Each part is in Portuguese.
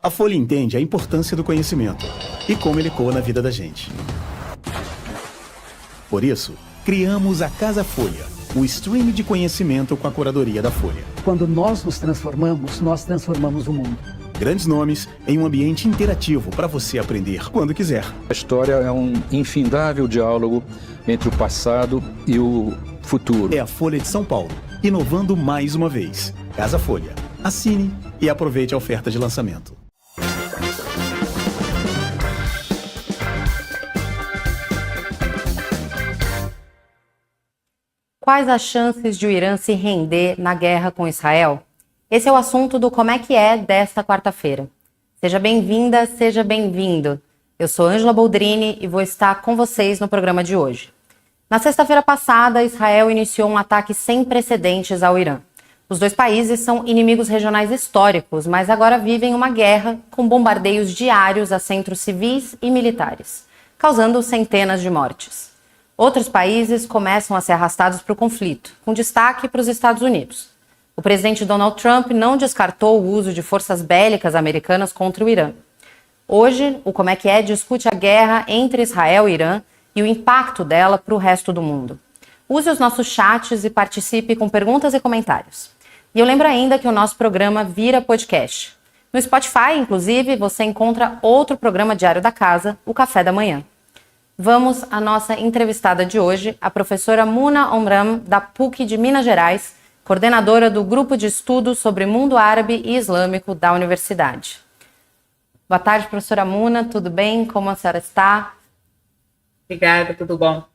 A Folha entende a importância do conhecimento e como ele ecoa na vida da gente. Por isso, criamos a Casa Folha, o stream de conhecimento com a curadoria da Folha. Quando nós nos transformamos, nós transformamos o mundo. Grandes nomes em um ambiente interativo para você aprender quando quiser. A história é um infindável diálogo entre o passado e o futuro. É a Folha de São Paulo, inovando mais uma vez. Casa Folha. Assine e aproveite a oferta de lançamento. Quais as chances de o Irã se render na guerra com Israel? Esse é o assunto do Como é que é desta quarta-feira. Seja bem-vinda, seja bem-vindo. Eu sou Ângela Boldrini e vou estar com vocês no programa de hoje. Na sexta-feira passada, Israel iniciou um ataque sem precedentes ao Irã. Os dois países são inimigos regionais históricos, mas agora vivem uma guerra com bombardeios diários a centros civis e militares, causando centenas de mortes. Outros países começam a ser arrastados para o conflito, com destaque para os Estados Unidos. O presidente Donald Trump não descartou o uso de forças bélicas americanas contra o Irã. Hoje, o Como é que é discute a guerra entre Israel e Irã e o impacto dela para o resto do mundo. Use os nossos chats e participe com perguntas e comentários. E eu lembro ainda que o nosso programa vira podcast. No Spotify, inclusive, você encontra outro programa diário da casa, o Café da Manhã. Vamos à nossa entrevistada de hoje, a professora Muna Omram, da PUC de Minas Gerais, coordenadora do Grupo de Estudos sobre Mundo Árabe e Islâmico da Universidade. Boa tarde, professora Muna, tudo bem? Como a senhora está? Obrigada, tudo bom.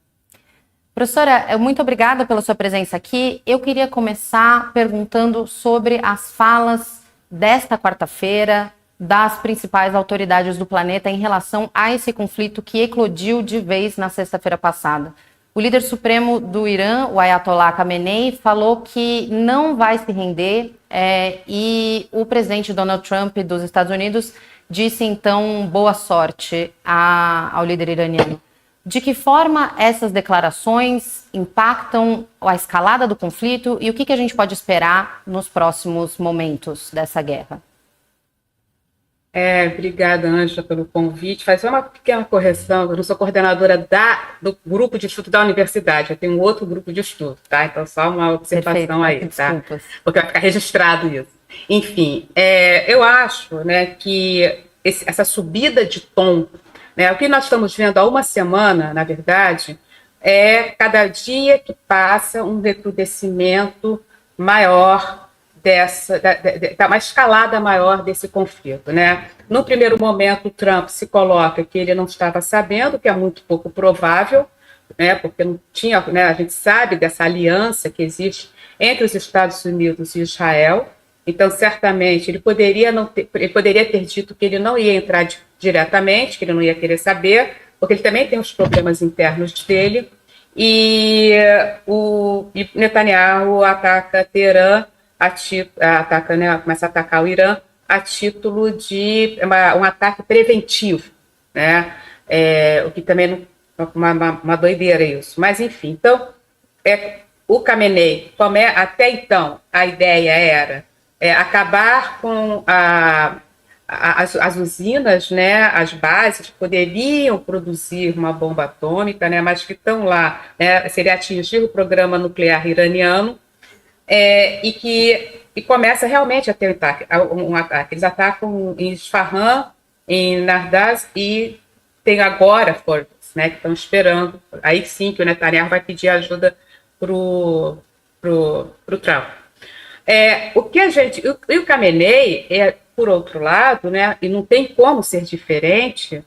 Professora, muito obrigada pela sua presença aqui. Eu queria começar perguntando sobre as falas desta quarta-feira das principais autoridades do planeta em relação a esse conflito que eclodiu de vez na sexta-feira passada. O líder supremo do Irã, o Ayatollah Khamenei, falou que não vai se render e o presidente Donald Trump dos Estados Unidos disse, então, boa sorte ao líder iraniano. De que forma essas declarações impactam a escalada do conflito e o que a gente pode esperar nos próximos momentos dessa guerra? Obrigada, Ângela, pelo convite. Fazer uma pequena correção, eu não sou coordenadora do grupo de estudo da universidade, eu tenho um outro grupo de estudo, tá? Então, só uma observação. Perfeito, aí, tá? Desculpas. Porque vai ficar registrado isso. Enfim, eu acho, né, que essa subida de tom, né, o que nós estamos vendo há uma semana, na verdade, é cada dia que passa um recrudescimento maior uma escalada maior desse conflito, né? No primeiro momento, o Trump se coloca que ele não estava sabendo, que é muito pouco provável, né? Porque não tinha, né? A gente sabe dessa aliança que existe entre os Estados Unidos e Israel. Então, certamente, ele poderia ter dito que ele não ia entrar diretamente, que ele não ia querer saber, porque ele também tem os problemas internos dele. E o Netanyahu ataca Teherã. Começa a atacar o Irã a título de um ataque preventivo, né? O que também é uma doideira isso. Mas, enfim, então, o Khamenei, até então, a ideia era acabar com as usinas, né, as bases que poderiam produzir uma bomba atômica, né, mas que estão lá, né, seria atingir o programa nuclear iraniano, e começa realmente a ter um ataque. Eles atacam em Isfahan, em Nardaz, e tem agora forças, né, que estão esperando. Aí sim que o Netanyahu vai pedir ajuda para o Trump. E o Khamenei, por outro lado, né, e não tem como ser diferente,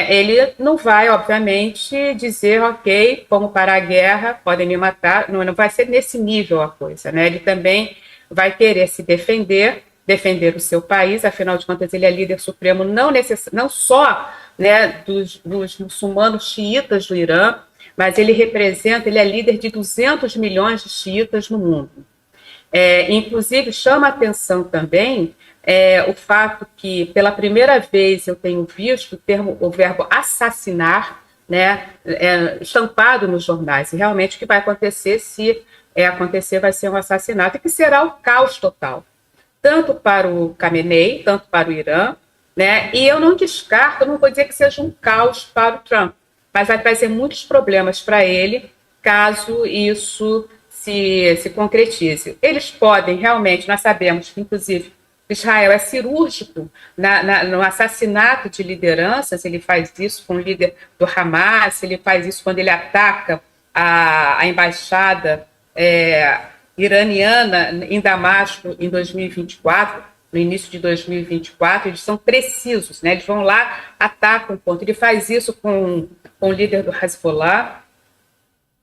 ele não vai, obviamente, dizer, ok, vamos parar a guerra, podem me matar, não vai ser nesse nível a coisa, né? Ele também vai querer se defender, defender o seu país, afinal de contas ele é líder supremo não só, né, dos muçulmanos xiitas do Irã, mas ele é líder de 200 milhões de xiitas no mundo. Inclusive, chama a atenção também o fato que, pela primeira vez, eu tenho visto o verbo assassinar, né, estampado nos jornais. E realmente o que vai acontecer, se acontecer, vai ser um assassinato, e que será o caos total, tanto para o Khamenei, tanto para o Irã, né, e eu não descarto, não vou dizer que seja um caos para o Trump, mas vai trazer muitos problemas para ele, caso isso se concretize. Eles podem, realmente, nós sabemos que, inclusive, Israel é cirúrgico no assassinato de lideranças, ele faz isso com o líder do Hamas, ele faz isso quando ele ataca a embaixada iraniana em Damasco em 2024, no início de 2024, eles são precisos, né? Eles vão lá, atacam um ponto. Ele faz isso com o líder do Hezbollah,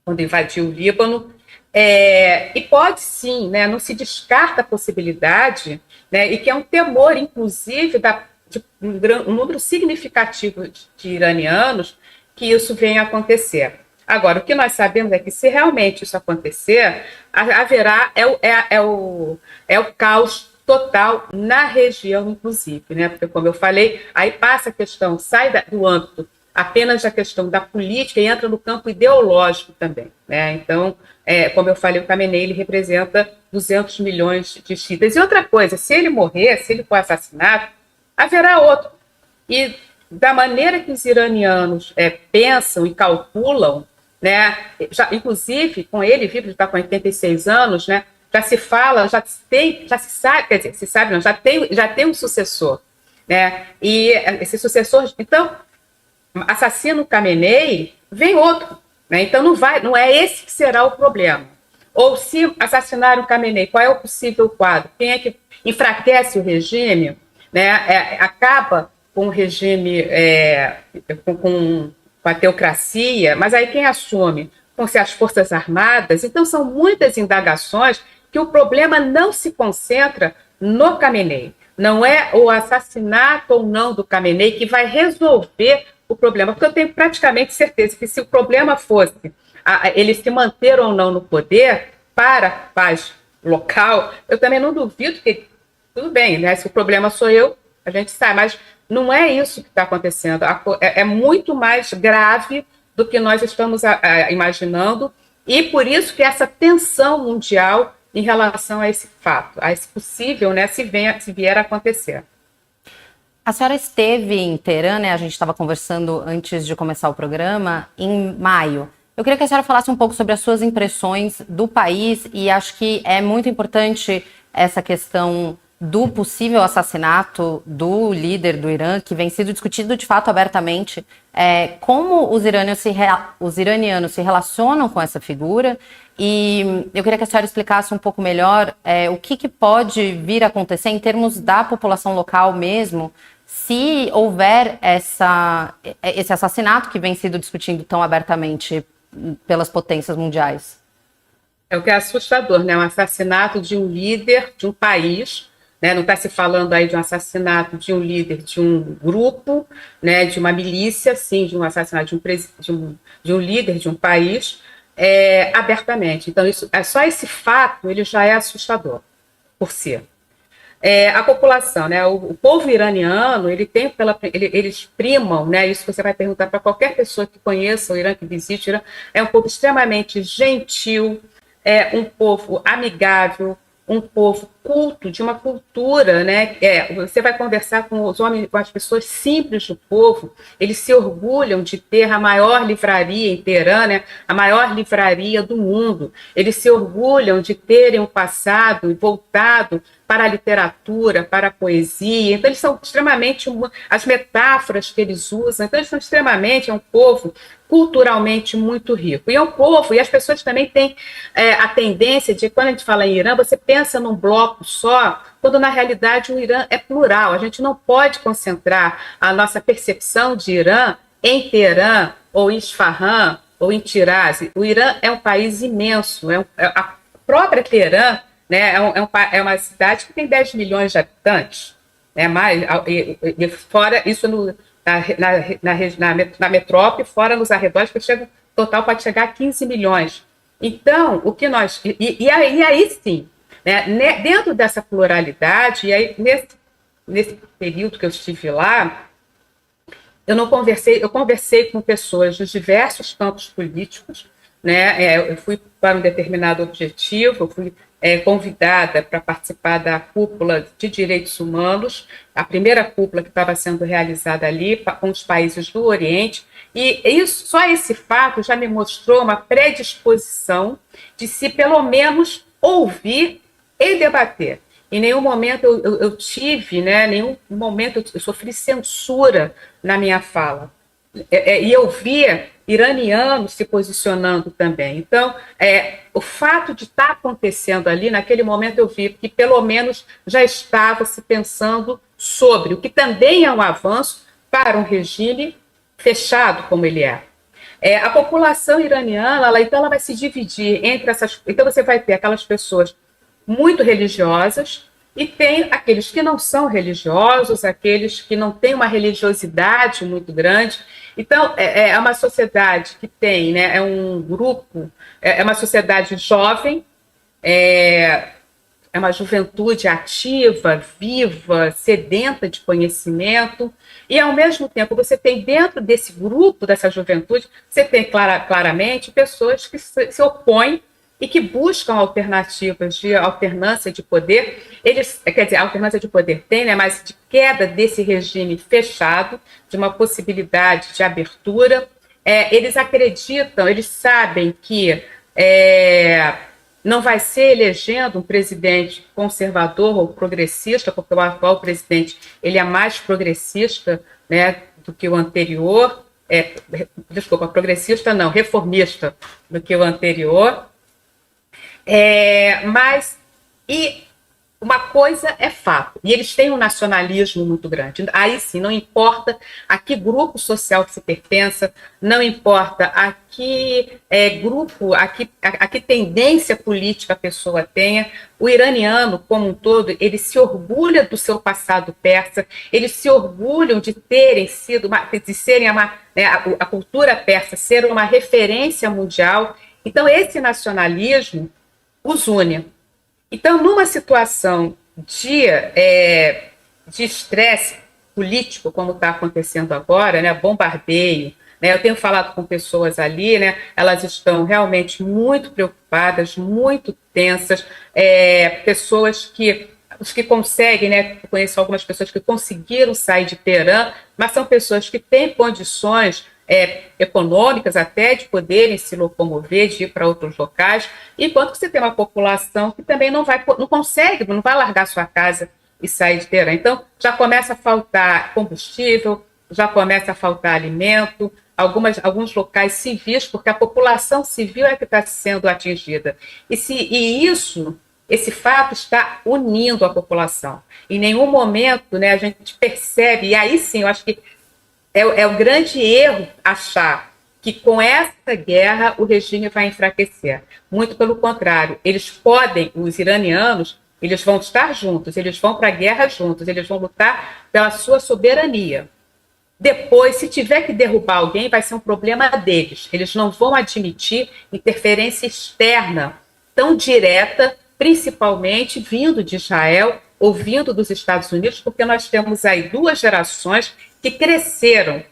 quando invadiu o Líbano, e pode sim, né, não se descarta a possibilidade, né, e que é um temor, inclusive, de um número significativo de iranianos, que isso venha a acontecer. Agora, o que nós sabemos é que, se realmente isso acontecer, haverá o caos total na região, inclusive, né, porque, como eu falei, aí passa a questão, sai do âmbito apenas da questão da política e entra no campo ideológico também, né? Então, como eu falei, o Khamenei, ele representa 200 milhões de xiitas. E outra coisa, se ele morrer, se ele for assassinado, haverá outro. E da maneira que os iranianos pensam e calculam, né, inclusive com ele vivo, ele está com 86 anos, né, já se fala, já se sabe, quer dizer, se sabe não, já tem um sucessor, né? E esse sucessor, então, assassina o Khamenei, vem outro, né? Então não é esse que será o problema. Ou, se assassinar o Khamenei, qual é o possível quadro? Quem é que enfraquece o regime, né? Acaba com o regime, com a teocracia, mas aí quem assume? Com as Forças Armadas. Então são muitas indagações que o problema não se concentra no Khamenei. Não é o assassinato ou não do Khamenei que vai resolver o problema, porque eu tenho praticamente certeza que, se o problema fosse ele se manter ou não no poder para a paz local, eu também não duvido que, tudo bem, né? Se o problema sou eu, a gente sabe, mas não é isso que está acontecendo. É muito mais grave do que nós estamos imaginando, e por isso que essa tensão mundial em relação a esse fato, a esse possível, né, se vier a acontecer. A senhora esteve em Teherã, né? A gente estava conversando antes de começar o programa, em maio. Eu queria que a senhora falasse um pouco sobre as suas impressões do país, e acho que é muito importante essa questão do possível assassinato do líder do Irã, que vem sido discutido de fato abertamente, como os iranianos se relacionam com essa figura, e eu queria que a senhora explicasse um pouco melhor o que pode vir a acontecer em termos da população local mesmo, se houver esse assassinato que vem sido discutido tão abertamente pelas potências mundiais. É o que é assustador, né? Um assassinato de um líder de um país, né? Não está se falando aí de um assassinato de um líder de um grupo, né? De uma milícia, sim, de um assassinato de um líder de um país, abertamente. Então, só esse fato ele já é assustador por si. A população, né, o povo iraniano, eles primam, né, isso você vai perguntar para qualquer pessoa que conheça o Irã, que visite o Irã, é um povo extremamente gentil, um povo amigável, um povo culto, de uma cultura, né? Você vai conversar com os homens, com as pessoas simples do povo, eles se orgulham de ter a maior livraria em Teherã, né? A maior livraria do mundo. Eles se orgulham de terem um passado voltado para a literatura, para a poesia. Então, eles são extremamente... As metáforas que eles usam, então, eles são extremamente... É um povo culturalmente muito rico. E é um povo, e as pessoas também têm a tendência de, quando a gente fala em Irã, você pensa num bloco só, quando na realidade o Irã é plural. A gente não pode concentrar a nossa percepção de Irã em Teherã, ou em Isfahan, ou em Tiraz. O Irã é um país imenso. A própria Teherã né? É uma cidade que tem 10 milhões de habitantes, né? E fora isso na metrópole, fora nos arredores, que chega, total pode chegar a 15 milhões. Então, o que nós. E aí sim, né? Dentro dessa pluralidade, e aí nesse período que eu estive lá, eu conversei com pessoas dos diversos campos políticos, né? Eu fui para um determinado objetivo, eu fui convidada para participar da cúpula de direitos humanos, a primeira cúpula que estava sendo realizada ali com os países do Oriente, e só esse fato já me mostrou uma predisposição de se pelo menos ouvir e debater. Em nenhum momento eu tive, né, nenhum momento eu sofri censura na minha fala. E eu via iranianos se posicionando também. Então, o fato de estar acontecendo ali, naquele momento eu vi que pelo menos já estava se pensando sobre, o que também é um avanço para um regime fechado como ele é. A população iraniana, ela vai se dividir entre essas... Então, você vai ter aquelas pessoas muito religiosas, e tem aqueles que não são religiosos, aqueles que não têm uma religiosidade muito grande. Então, é uma sociedade que tem, né, é um grupo, é uma sociedade jovem, é uma juventude ativa, viva, sedenta de conhecimento, e, ao mesmo tempo, você tem dentro desse grupo, dessa juventude, você tem claramente pessoas que se opõem e que buscam alternativas de alternância de poder. Quer dizer, a alternância de poder tem, né, mas de queda desse regime fechado, de uma possibilidade de abertura. Eles acreditam, eles sabem que não vai ser elegendo um presidente conservador ou progressista, porque o atual presidente ele é mais progressista, né, do que o anterior. Progressista não, reformista do que o anterior. Mas uma coisa é fato, e eles têm um nacionalismo muito grande. Aí sim, não importa a que grupo social que se pertença, não importa a que grupo, a que tendência política a pessoa tenha, o iraniano, como um todo, ele se orgulha do seu passado persa, eles se orgulham de terem sido, de serem a cultura persa ser uma referência mundial. Então, esse nacionalismo os une. Então, numa situação de estresse político, como está acontecendo agora, né, bombardeio, né, eu tenho falado com pessoas ali, né, elas estão realmente muito preocupadas, muito tensas, pessoas os que conseguem, né, eu conheço algumas pessoas que conseguiram sair de Teherã, mas são pessoas que têm condições econômicas até de poderem se locomover, de ir para outros locais, enquanto que você tem uma população que também não consegue, não vai largar sua casa e sair de Teherã. Então, já começa a faltar combustível, já começa a faltar alimento, alguns locais civis, porque a população civil é que está sendo atingida. Esse fato está unindo a população. Em nenhum momento, né, a gente percebe, e aí sim, eu acho que é um grande erro achar que com essa guerra o regime vai enfraquecer. Muito pelo contrário, os iranianos, eles vão estar juntos, eles vão para a guerra juntos, eles vão lutar pela sua soberania. Depois, se tiver que derrubar alguém, vai ser um problema deles. Eles não vão admitir interferência externa tão direta, principalmente vindo de Israel ou vindo dos Estados Unidos, porque nós temos aí 2 gerações que cresceram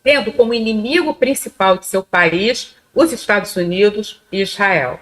tendo como inimigo principal de seu país os Estados Unidos e Israel.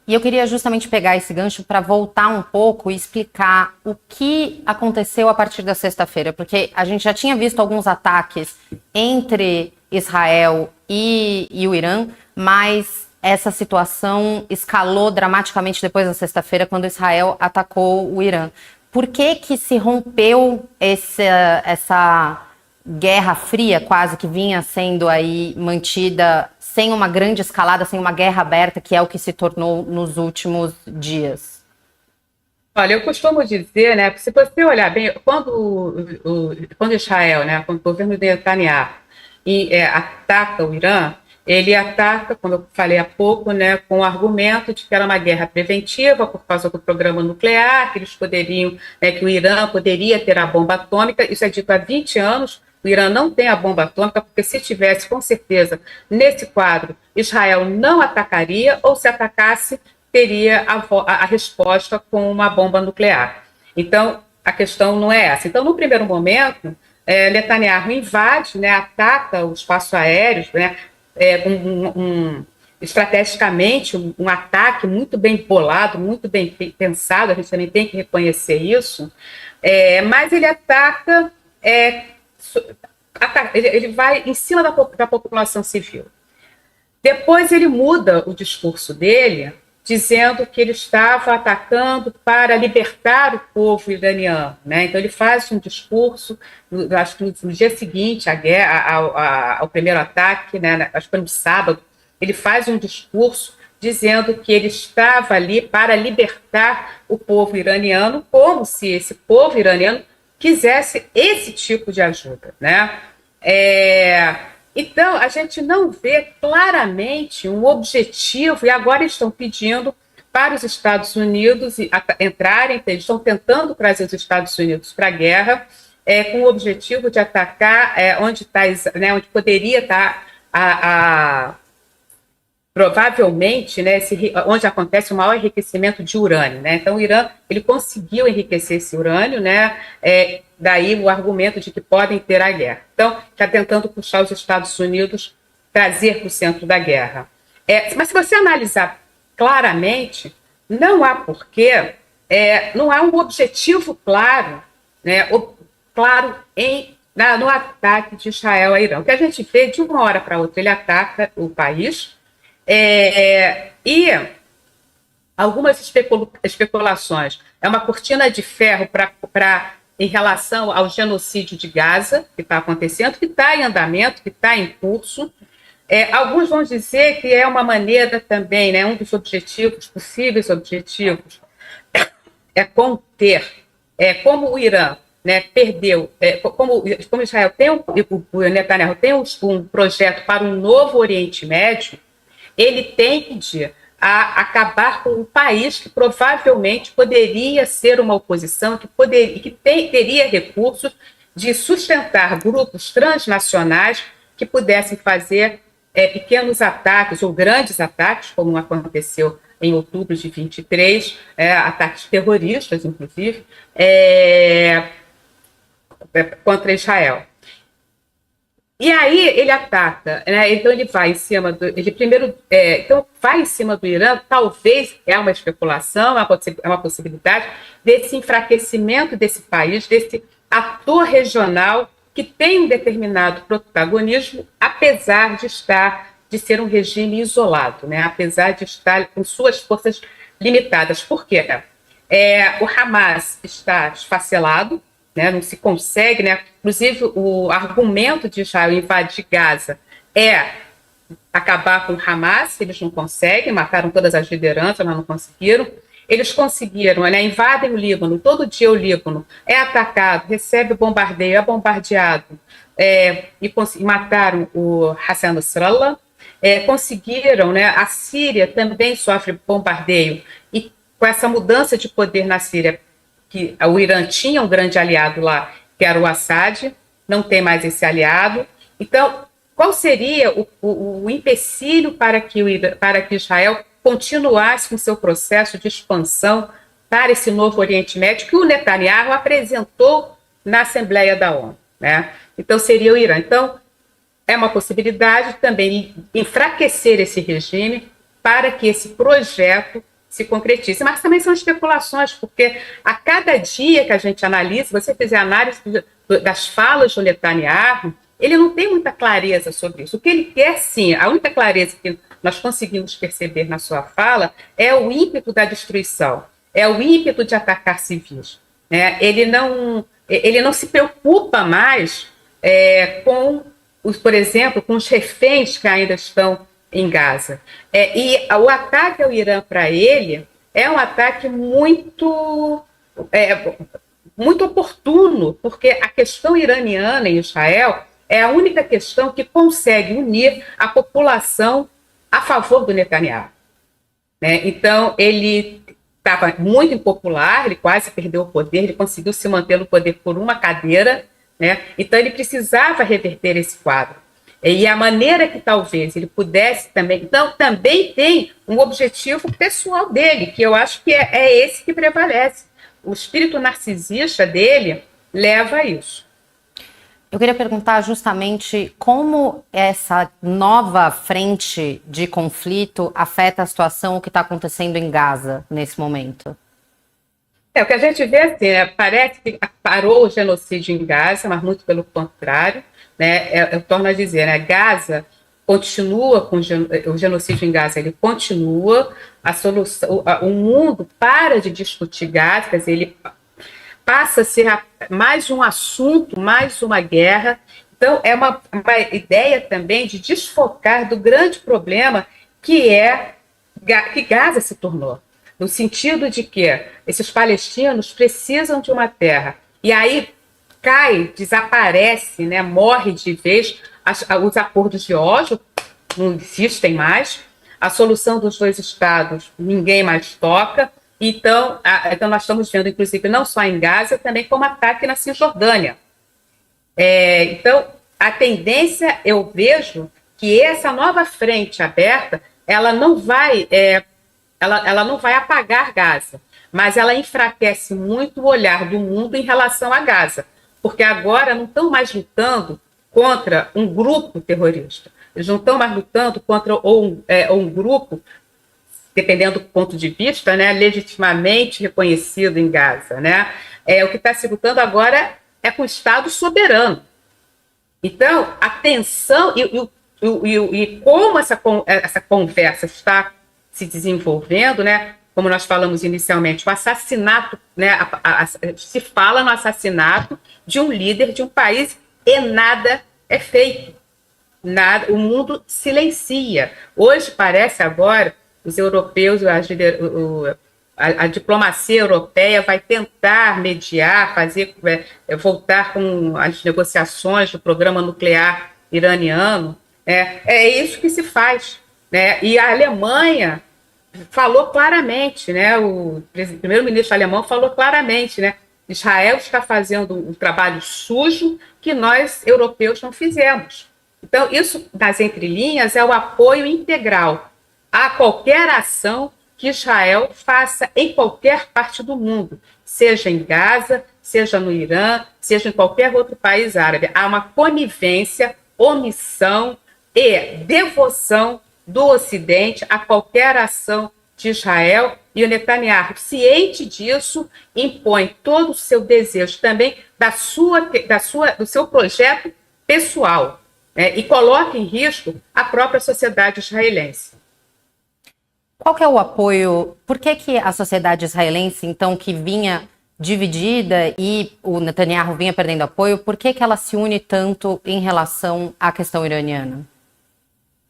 E eu queria justamente pegar esse gancho para voltar um pouco e explicar o que aconteceu a partir da sexta-feira, porque a gente já tinha visto alguns ataques entre Israel e o Irã, mas essa situação escalou dramaticamente depois da sexta-feira, quando Israel atacou o Irã. Por que se rompeu essa guerra fria, quase, que vinha sendo aí mantida sem uma grande escalada, sem uma guerra aberta, que é o que se tornou nos últimos dias? Olha, eu costumo dizer, né, se você olhar bem, quando Israel, né, quando o governo de Netanyahu ataca o Irã, ele ataca, como eu falei há pouco, né, com o argumento de que era uma guerra preventiva por causa do programa nuclear, que eles poderiam, né, que o Irã poderia ter a bomba atômica. Isso é dito há 20 anos. O Irã não tem a bomba atômica, porque se tivesse, com certeza, nesse quadro, Israel não atacaria, ou se atacasse, teria a resposta com uma bomba nuclear. Então, a questão não é essa. Então, no primeiro momento, Netanyahu invade, né, ataca o espaço aéreo, né, estrategicamente, um ataque muito bem bolado, muito bem pensado, a gente também tem que reconhecer isso, mas ele ataca, ele vai em cima da população civil. Depois ele muda o discurso dele, dizendo que ele estava atacando para libertar o povo iraniano, né? Então ele faz um discurso, acho que no dia seguinte à guerra, ao primeiro ataque, né? Acho que foi no sábado, ele faz um discurso dizendo que ele estava ali para libertar o povo iraniano, como se esse povo iraniano quisesse esse tipo de ajuda, né? Então, a gente não vê claramente um objetivo, e agora estão pedindo para os Estados Unidos entrarem, eles estão tentando trazer os Estados Unidos para a guerra, com o objetivo de atacar onde poderia estar provavelmente, né, onde acontece o maior enriquecimento de urânio, né? Então, o Irã ele conseguiu enriquecer esse urânio, né? Daí o argumento de que podem ter a guerra. Então, está tentando puxar os Estados Unidos, trazer para o centro da guerra. Mas se você analisar claramente, não há porquê, não há um objetivo claro, né? Claro no ataque de Israel a Irã. O que a gente vê de uma hora para outra, ele ataca o país. E algumas especulações. É uma cortina de ferro em relação ao genocídio de Gaza, que está acontecendo, que está em andamento, que está em curso. Alguns vão dizer que é uma maneira também, né, um dos objetivos, possíveis objetivos, é conter, como o Irã, né, perdeu, como Israel tem o Netanyahu tem um projeto para um novo Oriente Médio, ele tende a acabar com um país que provavelmente poderia ser uma oposição, que teria recursos de sustentar grupos transnacionais que pudessem fazer pequenos ataques ou grandes ataques, como aconteceu em outubro de 23, ataques terroristas, inclusive, contra Israel. E aí ele ataca, né? Então ele vai em cima vai em cima do Irã, talvez é uma especulação, é uma possibilidade desse enfraquecimento desse país, desse ator regional que tem um determinado protagonismo, apesar de ser um regime isolado, né? Apesar de estar com suas forças limitadas. Por quê? O Hamas está esfacelado, né, não se consegue, né? Inclusive o argumento de Israel invadir Gaza é acabar com o Hamas, eles não conseguem, mataram todas as lideranças, mas não conseguiram. Eles conseguiram, né, invadem o Líbano, todo dia o Líbano é atacado, recebe bombardeio, é bombardeado, e mataram o Hassan Nasrallah, conseguiram, né, a Síria também sofre bombardeio, e com essa mudança de poder na Síria, que o Irã tinha um grande aliado lá, que era o Assad, não tem mais esse aliado. Então, qual seria o empecilho para que Israel continuasse com seu processo de expansão para esse novo Oriente Médio que o Netanyahu apresentou na Assembleia da ONU, né? Então, seria o Irã. Então, é uma possibilidade também enfraquecer esse regime para que esse projeto se concretize. Mas também são especulações, porque a cada dia que a gente analisa, se você fizer análise das falas do Netanyahu, ele não tem muita clareza sobre isso. O que ele quer, sim, a única clareza que nós conseguimos perceber na sua fala é o ímpeto da destruição, é o ímpeto de atacar civis. Né? Ele não se preocupa mais por exemplo, com os reféns que ainda estão em Gaza. E o ataque ao Irã para ele é um ataque muito oportuno, porque a questão iraniana em Israel é a única questão que consegue unir a população a favor do Netanyahu. Né? Então, ele estava muito impopular, ele quase perdeu o poder, ele conseguiu se manter no poder por uma cadeira, né? Então ele precisava reverter esse quadro. E a maneira que talvez ele pudesse também... Então, também tem um objetivo pessoal dele, que eu acho que é esse que prevalece. O espírito narcisista dele leva a isso. Eu queria perguntar justamente como essa nova frente de conflito afeta a situação, o que está acontecendo em Gaza nesse momento. O que a gente vê assim, parece que parou o genocídio em Gaza, mas muito pelo contrário, né? Eu torno a dizer, né? Gaza continua com o genocídio em Gaza, ele continua, a solução, o mundo para de discutir Gaza, quer dizer, ele passa a ser mais um assunto, mais uma guerra. Então, é uma ideia também de desfocar do grande problema que Gaza se tornou. No sentido de que esses palestinos precisam de uma terra. E aí desaparece, né, morre de vez os acordos de Oslo, não existem mais. A solução dos 2 estados, ninguém mais toca. Então, nós estamos vendo, inclusive, não só em Gaza, também como ataque na Cisjordânia. Então, a tendência, eu vejo que essa nova frente aberta, ela não vai apagar Gaza, mas ela enfraquece muito o olhar do mundo em relação a Gaza, porque agora não estão mais lutando contra um grupo terrorista, eles não estão mais lutando contra um grupo, dependendo do ponto de vista, né, legitimamente reconhecido em Gaza, né? O que está se lutando agora é com o Estado soberano. Então, a tensão e como essa conversa está se desenvolvendo, né? Como nós falamos inicialmente, o assassinato, né? Se fala no assassinato de um líder de um país e nada é feito. Nada, o mundo silencia. Hoje parece agora os europeus, a diplomacia europeia vai tentar mediar, voltar com as negociações do programa nuclear iraniano. É isso que se faz, né? E a Alemanha falou claramente, né? O primeiro-ministro alemão falou claramente, né? Israel está fazendo um trabalho sujo que nós, europeus, não fizemos. Então, isso, nas entrelinhas, é o apoio integral a qualquer ação que Israel faça em qualquer parte do mundo, seja em Gaza, seja no Irã, seja em qualquer outro país árabe. Há uma conivência, omissão e devoção do Ocidente a qualquer ação de Israel, e o Netanyahu, ciente disso, impõe todo o seu desejo também do seu projeto pessoal, né, e coloca em risco a própria sociedade israelense. Qual que é o apoio? Por que a sociedade israelense, então, que vinha dividida e o Netanyahu vinha perdendo apoio, por que ela se une tanto em relação à questão iraniana?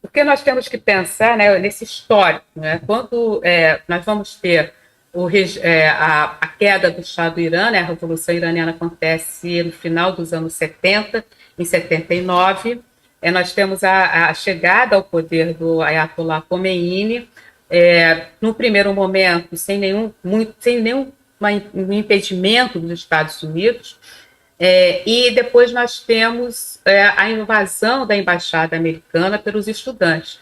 Porque nós temos que pensar, né, nesse histórico, né, quando nós vamos ter a queda do Shah do Irã, né, a Revolução Iraniana acontece no final dos anos 70, em 79, nós temos a chegada ao poder do Ayatollah Khomeini, no primeiro momento, sem nenhum impedimento dos Estados Unidos, e depois nós temos a invasão da embaixada americana pelos estudantes.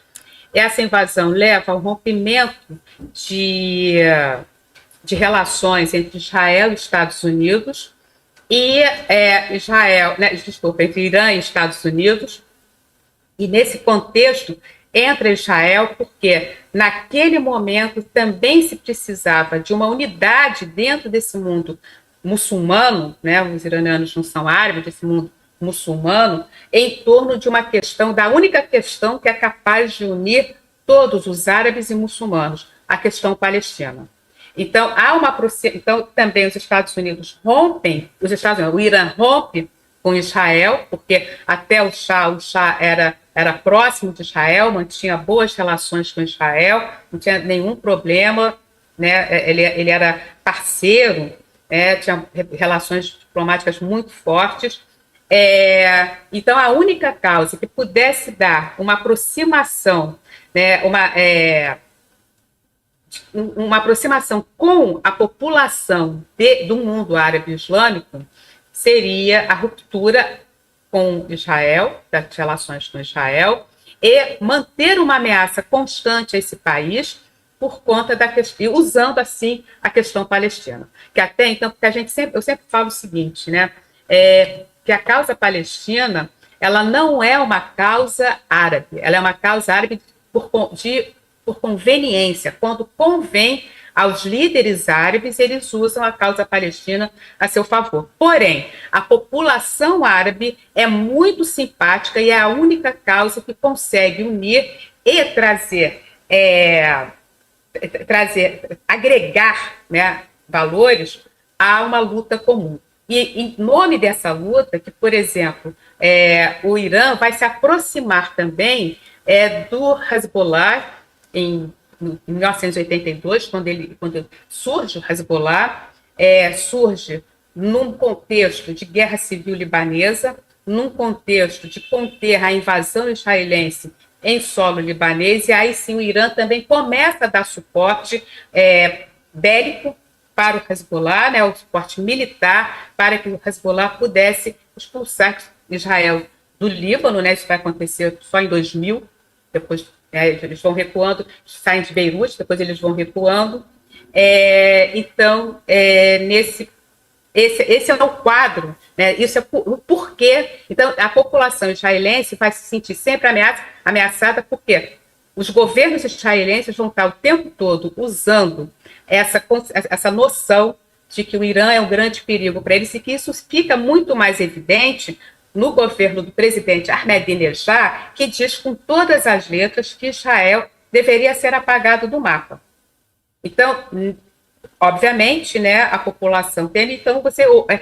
Essa invasão leva ao rompimento de relações entre Israel e Estados Unidos, e entre Irã e Estados Unidos, e nesse contexto entra Israel, porque naquele momento também se precisava de uma unidade dentro desse mundo muçulmano, né, os iranianos não são árabes, desse mundo muçulmano, em torno de uma questão, da única questão que é capaz de unir todos os árabes e muçulmanos, a questão palestina. Então, então também os Estados Unidos rompem, o Irã rompe com Israel, porque até o Shah era próximo de Israel, mantinha boas relações com Israel, não tinha nenhum problema, né? Ele era parceiro, tinha relações diplomáticas muito fortes, Então, a única causa que pudesse dar uma aproximação, né, uma aproximação com a população do mundo árabe islâmico seria a ruptura com Israel, das relações com Israel, e manter uma ameaça constante a esse país por conta da questão, usando assim a questão palestina. Que até então, porque eu sempre falo o seguinte, né, que a causa palestina, ela não é uma causa árabe, ela é uma causa árabe por conveniência. Quando convém aos líderes árabes, eles usam a causa palestina a seu favor. Porém, a população árabe é muito simpática e é a única causa que consegue unir e agregar, né, valores a uma luta comum. E em nome dessa luta, que, por exemplo, o Irã vai se aproximar também do Hezbollah em 1982, quando surge o Hezbollah, surge num contexto de guerra civil libanesa, num contexto de conter a invasão israelense em solo libanês, e aí sim o Irã também começa a dar suporte bélico para o Hezbollah, né, o suporte militar, para que o Hezbollah pudesse expulsar Israel do Líbano, né, isso vai acontecer só em 2000, depois eles vão recuando, saem de Beirute, depois eles vão recuando. Então, esse é o quadro, né? Isso é o porquê. Então, a população israelense vai se sentir sempre ameaçada, porque os governos israelenses vão estar o tempo todo usando essa noção de que o Irã é um grande perigo para eles, e que isso fica muito mais evidente no governo do presidente Ahmadinejad, que diz com todas as letras que Israel deveria ser apagado do mapa. Então, obviamente, né, a população tem, então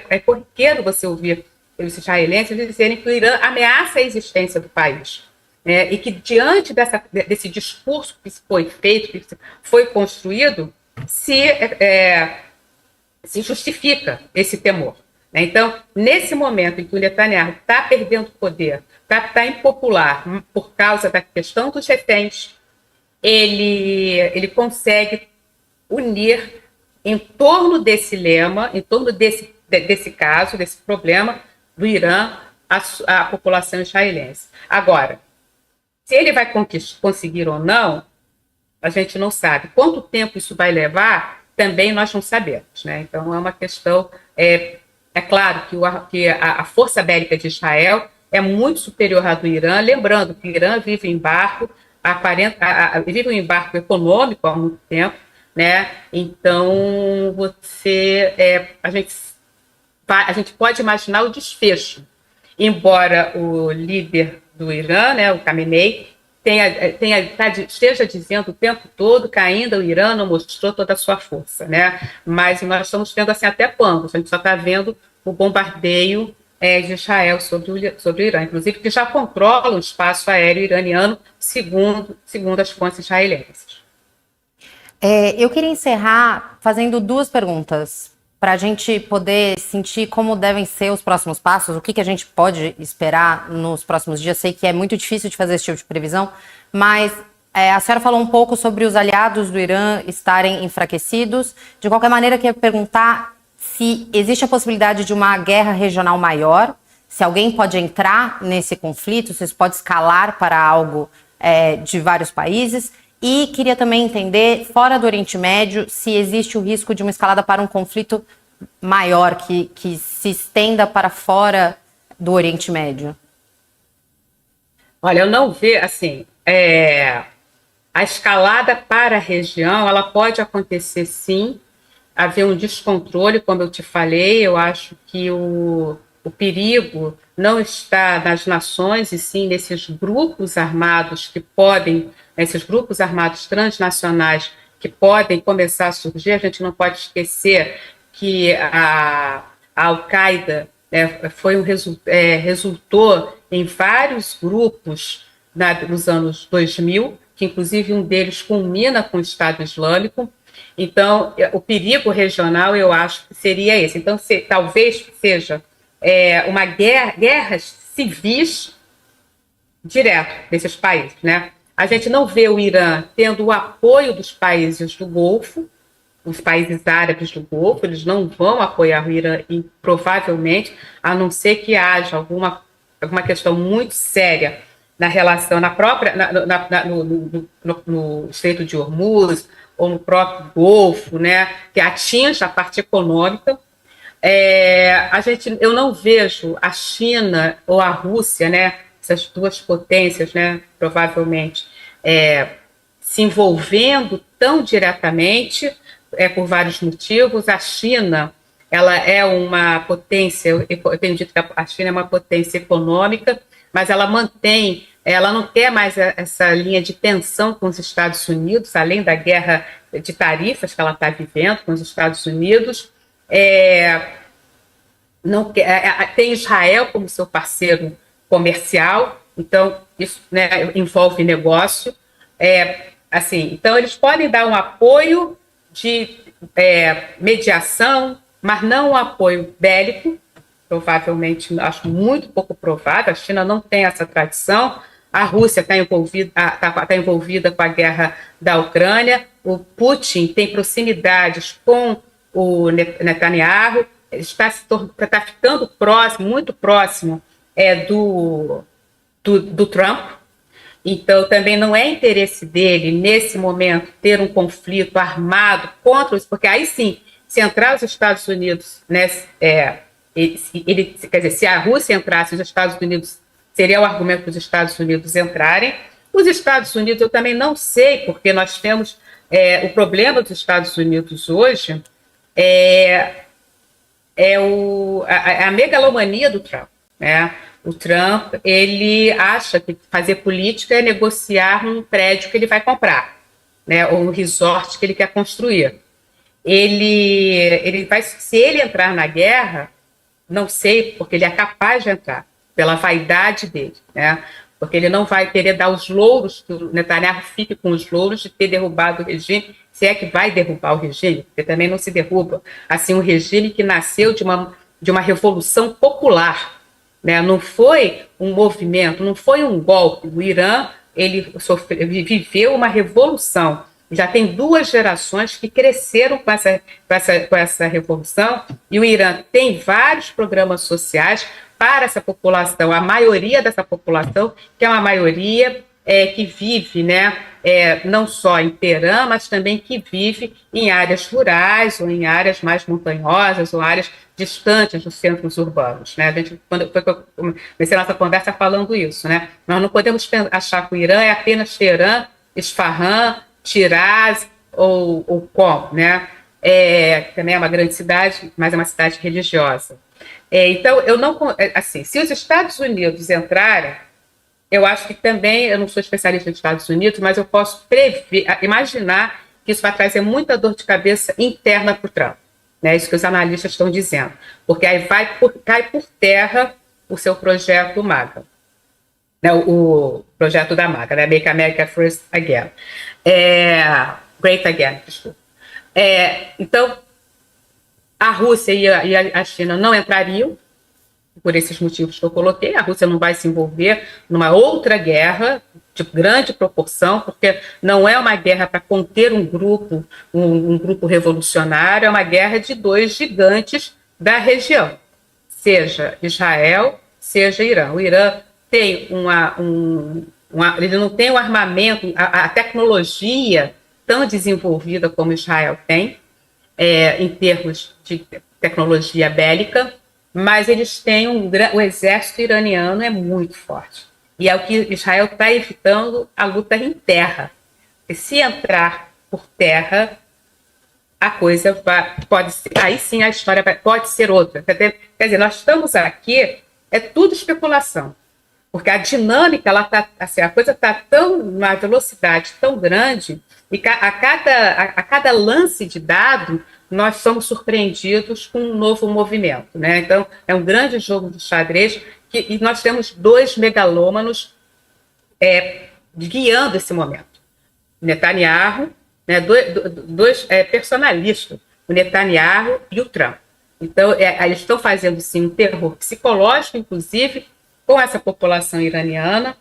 é corriqueiro você ouvir os israelenses dizerem que o Irã ameaça a existência do país, né, e que diante desse discurso que foi feito, que foi construído, se justifica esse temor. Então, nesse momento em que o Netanyahu está perdendo poder, está impopular por causa da questão dos reféns, ele consegue unir em torno desse lema, em torno desse caso, desse problema do Irã, a população israelense. Agora, se ele vai conseguir ou não, a gente não sabe. Quanto tempo isso vai levar, também nós não sabemos, né? Então, é uma questão... É claro que a força bélica de Israel é muito superior à do Irã, lembrando que o Irã vive em embargo, vive um embargo econômico há muito tempo, né? Então, a gente pode imaginar o desfecho, embora o líder do Irã, né, o Khamenei, esteja dizendo o tempo todo que ainda o Irã não mostrou toda a sua força, né? Mas nós estamos vendo assim até quando? A gente só está vendo o bombardeio de Israel sobre o Irã, inclusive que já controla o espaço aéreo iraniano, segundo as fontes israelenses. Eu queria encerrar fazendo duas perguntas, para a gente poder sentir como devem ser os próximos passos, o que a gente pode esperar nos próximos dias. Sei que é muito difícil de fazer esse tipo de previsão, mas a senhora falou um pouco sobre os aliados do Irã estarem enfraquecidos. De qualquer maneira, eu queria perguntar se existe a possibilidade de uma guerra regional maior, se alguém pode entrar nesse conflito, se isso pode escalar para algo de vários países. E queria também entender, fora do Oriente Médio, se existe o risco de uma escalada para um conflito maior, que se estenda para fora do Oriente Médio. Olha, eu não vejo, assim, a escalada para a região, ela pode acontecer sim, haver um descontrole, como eu te falei. Eu acho que o perigo não está nas nações, e sim nesses grupos armados que podem, esses grupos armados transnacionais que podem começar a surgir. A gente não pode esquecer que a Al-Qaeda resultou em vários grupos nos anos 2000, que inclusive um deles culmina com o Estado Islâmico. Então, o perigo regional, eu acho que seria esse. Então, talvez seja uma guerras civis direto desses países, né? A gente não vê o Irã tendo o apoio dos países do Golfo, os países árabes do Golfo, eles não vão apoiar o Irã, e provavelmente, a não ser que haja alguma questão muito séria na relação, no Estreito de Hormuz, ou no próprio Golfo, né, que atinja a parte econômica. Eu não vejo a China ou a Rússia, né, essas duas potências, né, provavelmente, se envolvendo tão diretamente, por vários motivos. A China, ela é uma potência, eu tenho dito que a China é uma potência econômica, mas ela não quer mais essa linha de tensão com os Estados Unidos, além da guerra de tarifas que ela está vivendo com os Estados Unidos. Tem Israel como seu parceiro comercial, então isso, né, envolve negócio. Então, eles podem dar um apoio de mediação, mas não um apoio bélico, provavelmente, acho muito pouco provável. A China não tem essa tradição, a Rússia está envolvida com a guerra da Ucrânia, o Putin tem proximidades com o Netanyahu, está ficando próximo, muito próximo do Trump. Então, também não é interesse dele, nesse momento, ter um conflito armado contra os... Porque aí sim, se entrar os Estados Unidos, né, quer dizer, se a Rússia entrasse, os Estados Unidos, seria o argumento dos Estados Unidos entrarem. Os Estados Unidos, eu também não sei, porque nós temos... o problema dos Estados Unidos hoje a megalomania do Trump, né? O Trump, ele acha que fazer política é negociar um prédio que ele vai comprar, né, ou um resort que ele quer construir. Se ele entrar na guerra, não sei, porque ele é capaz de entrar, pela vaidade dele, né, porque ele não vai querer dar os louros, que o Netanyahu fique com os louros de ter derrubado o regime, se é que vai derrubar o regime, porque também não se derruba assim um regime que nasceu de uma revolução popular, né? Não foi um movimento, não foi um golpe. O Irã, ele viveu uma revolução. Já tem 2 gerações que cresceram com essa revolução, e o Irã tem vários programas sociais para essa população, a maioria dessa população, que é uma maioria que vive, né, não só em Teherã, mas também que vive em áreas rurais, ou em áreas mais montanhosas, ou áreas distantes dos centros urbanos, né? Quando eu comecei a nossa conversa falando isso, né? Nós não podemos achar que o Irã é apenas Teherã, Isfahan, Shiraz ou Qom, né? Também é uma grande cidade, mas é uma cidade religiosa. Então, se os Estados Unidos entrarem, eu acho que também, eu não sou especialista nos Estados Unidos, mas eu posso imaginar que isso vai trazer muita dor de cabeça interna para o Trump. Né, isso que os analistas estão dizendo, porque aí cai por terra o seu projeto MAGA, né, o projeto da MAGA, né, Make America First Again, Great Again, desculpa. Então, a Rússia e a China não entrariam, por esses motivos que eu coloquei. A Rússia não vai se envolver numa outra guerra de grande proporção, porque não é uma guerra para conter um grupo revolucionário, é uma guerra de 2 gigantes da região, seja Israel, seja Irã. O Irã tem ele não tem um armamento, a tecnologia tão desenvolvida como Israel tem, em termos de tecnologia bélica, mas eles têm o exército iraniano é muito forte. E é o que Israel está evitando, a luta em terra. E se entrar por terra, a coisa pode ser... Aí sim a história pode ser outra. Quer dizer, nós estamos aqui, é tudo especulação. Porque a dinâmica, a coisa está numa velocidade tão grande, e a cada lance de dado, nós somos surpreendidos com um novo movimento, né? Então, é um grande jogo de xadrez, e nós temos 2 megalômanos guiando esse momento. Netanyahu, né, dois personalistas, o Netanyahu e o Trump. Então, eles estão fazendo, sim, um terror psicológico, inclusive, com essa população iraniana,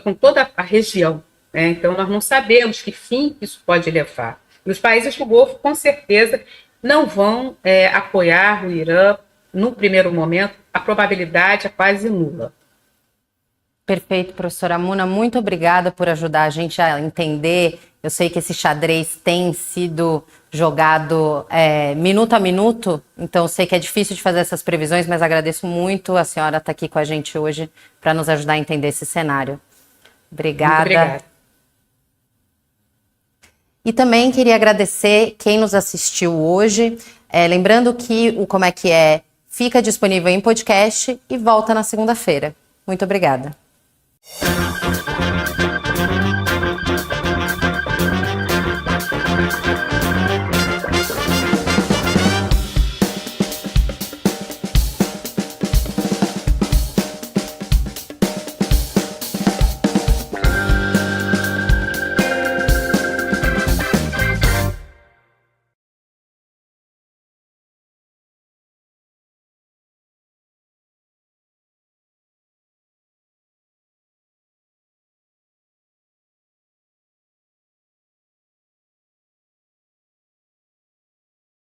com toda a região. Né? Então, nós não sabemos que fim isso pode levar. E os países do Golfo, com certeza, não vão apoiar o Irã no primeiro momento. A probabilidade é quase nula. Perfeito, professora Muna, muito obrigada por ajudar a gente a entender. Eu sei que esse xadrez tem sido jogado minuto a minuto, então eu sei que é difícil de fazer essas previsões, mas agradeço muito a senhora estar aqui com a gente hoje para nos ajudar a entender esse cenário. Obrigada. Muito obrigada. E também queria agradecer quem nos assistiu hoje. Lembrando que o Como é que é fica disponível em podcast e volta na segunda-feira. Muito obrigada.